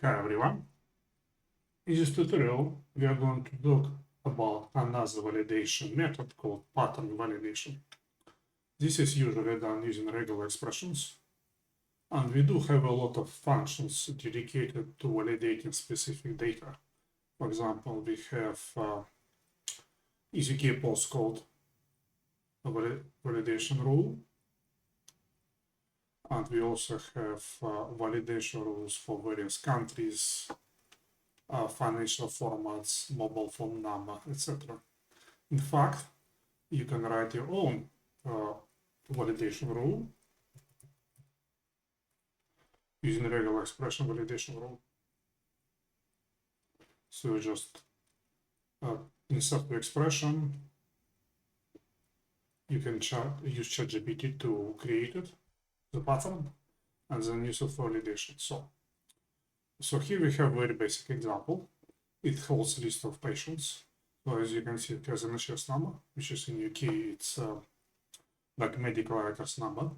Hi everyone. In this tutorial, we are going to talk about another validation method called pattern validation. This is usually done using regular expressions, and we do have a lot of functions dedicated to validating specific data. For example, we have ETL postcode validation rule, and we also have validation rules for various countries, financial formats, mobile phone number, etc. In fact, you can write your own validation rule using regular expression validation rule. So you just insert the expression. You can use ChatGPT to create it, the pattern, and then use it for validation. So here we have a very basic example. It holds a list of patients. So as you can see, it has an HS number, which is in UK, it's like medical records number,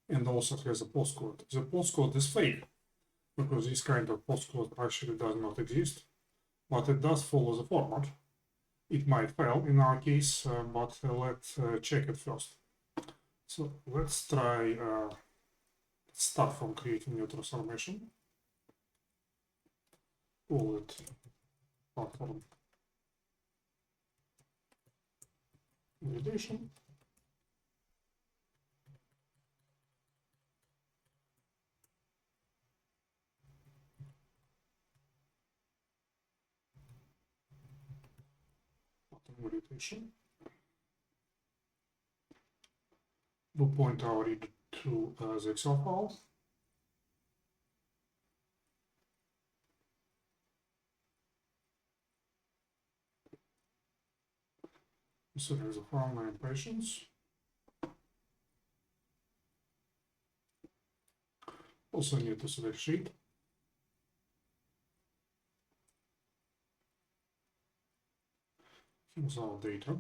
and also has a postcode. The postcode is fake because this kind of postcode actually does not exist, but it does follow the format. It might fail in our case, but let's check it first. So let's try, start from creating new transformation. Call it pattern validation. Validation. We'll point our read to the Excel file. Select the file name patients. Also need to select sheet. Here's our data.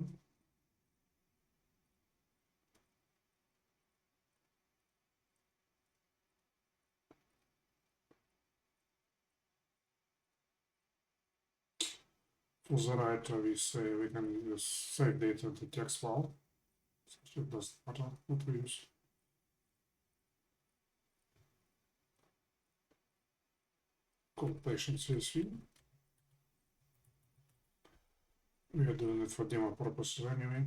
For the writer, we say we can use save data to text file. So it doesn't matter what we use. Call patient CSV. We are doing it for demo purposes anyway.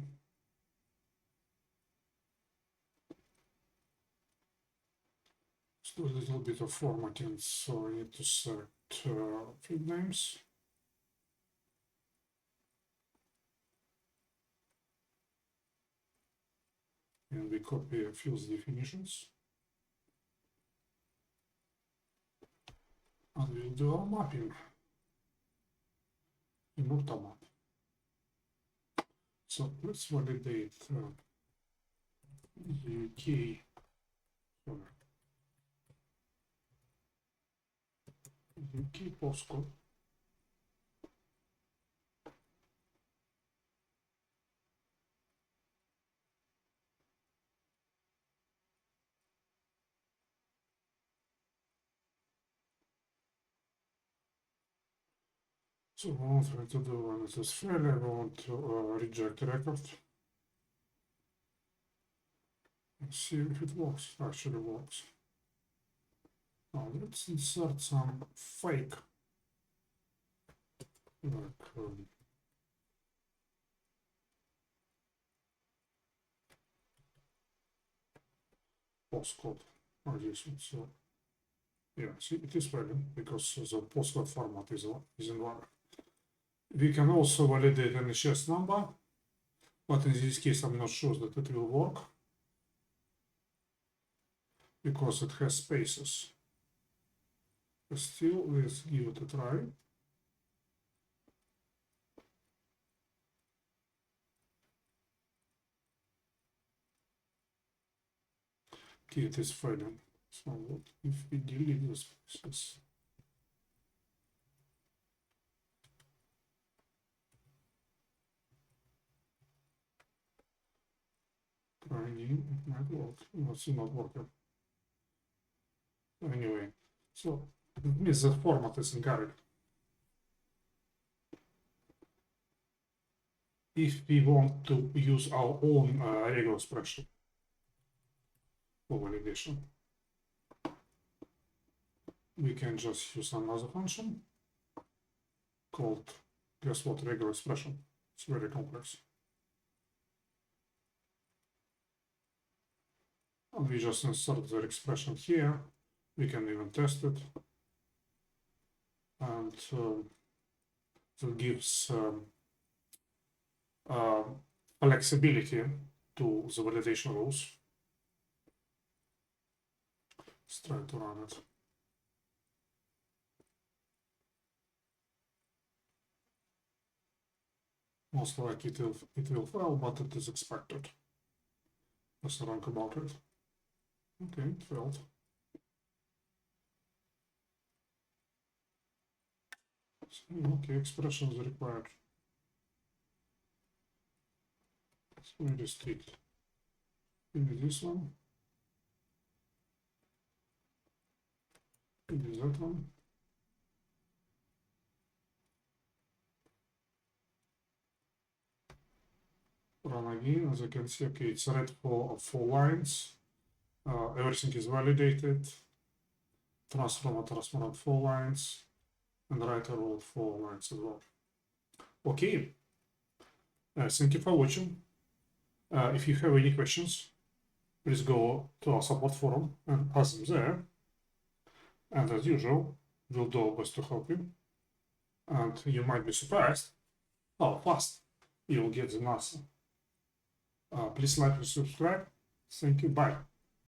Let's do a little bit of formatting, so I need to select field names. And we copy a field's definitions. And we'll do our mapping. Import a map. So let's validate UK. UK postcode. So what I want to do when it is failure, I want to reject the record. Let's see if it works, actually works. Now let's insert some fake, like postcode or this one. So yeah, see, it is valid because the postcode format is invalid. We can also validate an HS number, but in this case I'm not sure that it will work because it has spaces. But still, let's give it a try. Okay, it is failing. So what if we delete the spaces? Trying, it might work. No, it's not working. Anyway, so It means the format is incorrect. If we want to use our own regular expression for validation, we can just use another function called, guess what, regular expression. It's very complex. And we just insert the expression here. We can even test it. And that gives flexibility to the validation rules. Let's try to run it. Most likely it will fail, but it is expected. Let's think about it. Okay, it failed. So, okay, expression is required. It's very strict. Maybe this one. Maybe that one. Run again. As you can see, okay, it's red for 4 lines. Everything is validated. Transform 4 lines. And writer rolled 4 lines as well. Okay. Thank you for watching. If you have any questions, please go to our support forum and ask them there. And as usual, we'll do our best to help you. And you might be surprised how fast you'll get the answer. Please like and subscribe. Thank you. Bye.